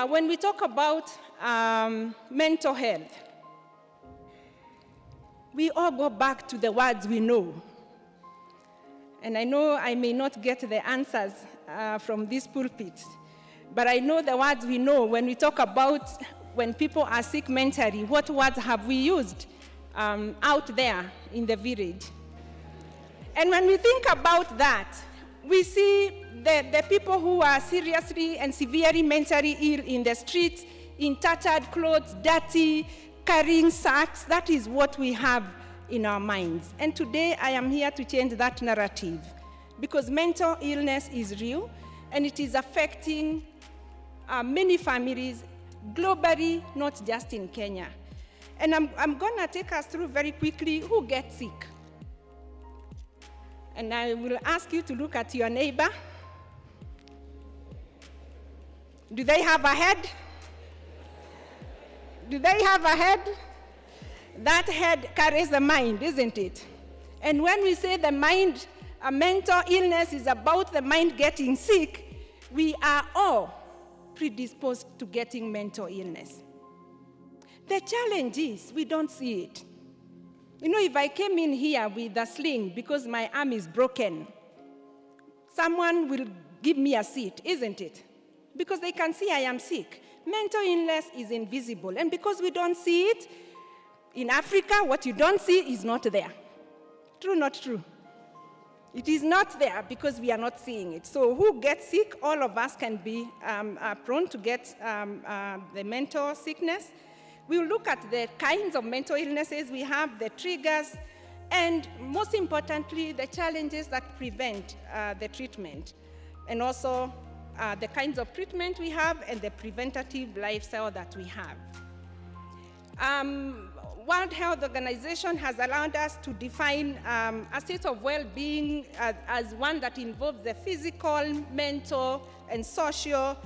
When we talk about mental health, we all go back to the words we know. And I know I may not get the answers from this pulpit, but I know the words we know when we talk about when people are sick mentally. What words have we used out there in the village? And when we think about that, we see the people who are seriously and severely mentally ill in the streets, in tattered clothes, dirty, carrying sacks. That is what we have in our minds. And today I am here to change that narrative, because mental illness is real and it is affecting many families globally, not just in Kenya. And I'm going to take us through very quickly who gets sick. And I will ask you to look at your neighbor. Do they have a head? Do they have a head? That head carries the mind, isn't it? And when we say the mind, a mental illness is about the mind getting sick, we are all predisposed to getting mental illness. The challenge is we don't see it. You know, if I came in here with a sling because my arm is broken, someone will give me a seat, isn't it? Because they can see I am sick. Mental illness is invisible, and because we don't see it, in Africa, what you don't see is not there. True, not true? It is not there because we are not seeing it. So who gets sick? All of us can be prone to get the mental sickness. We'll look at the kinds of mental illnesses we have, the triggers, and most importantly, the challenges that prevent the treatment, and also the kinds of treatment we have and the preventative lifestyle that we have. World Health Organization has allowed us to define a state of well-being as one that involves the physical, mental, and social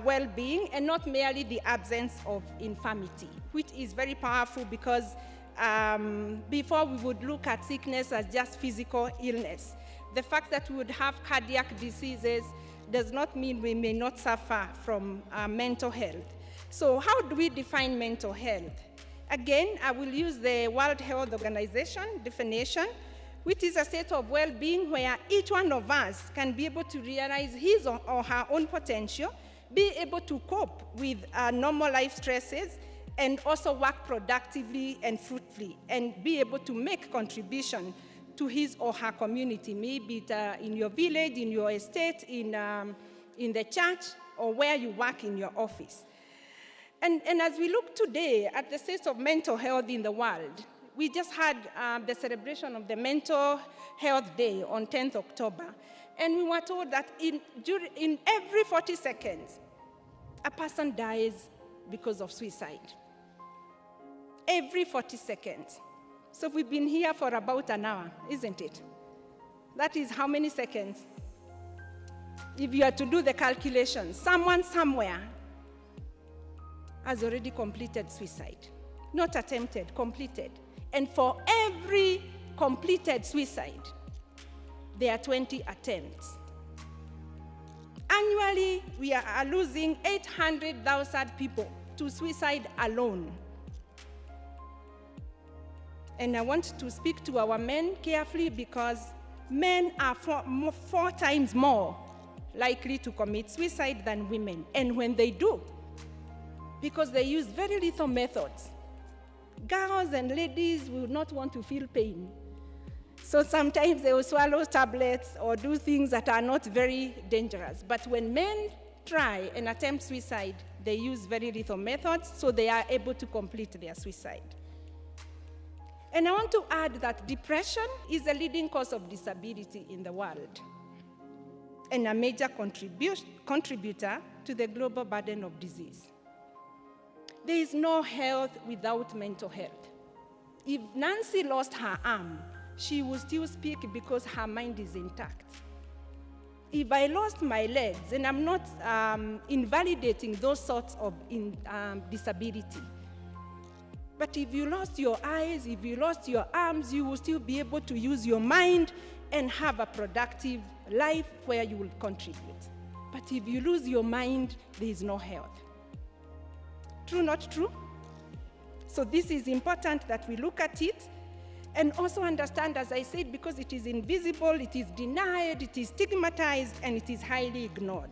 well-being, and not merely the absence of infirmity, which is very powerful because before we would look at sickness as just physical illness. The fact that we would have cardiac diseases does not mean we may not suffer from mental health. So how do we define mental health? Again, I will use the World Health Organization definition, which is a state of well-being where each one of us can be able to realize his or her own potential, be able to cope with normal life stresses, and also work productively and fruitfully, and be able to make contribution to his or her community, maybe in your village, in your estate, in the church, or where you work in your office. And as we look today at the state of mental health in the world, we just had the celebration of the Mental Health Day on 10th October, and we were told that in every 40 seconds, a person dies because of suicide. Every 40 seconds. So we've been here for about an hour, isn't it? That is how many seconds? If you are to do the calculation, someone somewhere has already completed suicide. Not attempted, completed. And for every completed suicide, there are 20 attempts. Annually, we are losing 800,000 people to suicide alone. And I want to speak to our men carefully, because men are four times more likely to commit suicide than women. And when they do, because they use very lethal methods, girls and ladies will not want to feel pain. So sometimes they will swallow tablets or do things that are not very dangerous. But when men try and attempt suicide, they use very lethal methods, so they are able to complete their suicide. And I want to add that depression is a leading cause of disability in the world, and a major contributor to the global burden of disease. There is no health without mental health. If Nancy lost her arm, she will still speak because her mind is intact. If I lost my legs, and I'm not invalidating those sorts of disability, but if you lost your eyes, if you lost your arms, you will still be able to use your mind and have a productive life where you will contribute. But if you lose your mind, there is no health. True, not true? So this is important that we look at it and also understand, as I said, because it is invisible, it is denied, it is stigmatized, and it is highly ignored.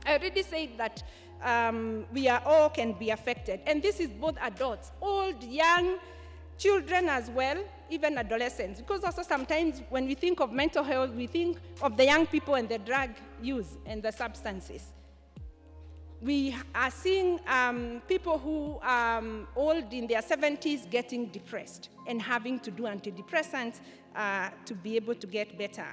I already said that we are all can be affected, and this is both adults, old, young, children as well, even adolescents, because also sometimes when we think of mental health, we think of the young people and the drug use and the substances. We are seeing people who are old in their 70s getting depressed and having to do antidepressants to be able to get better.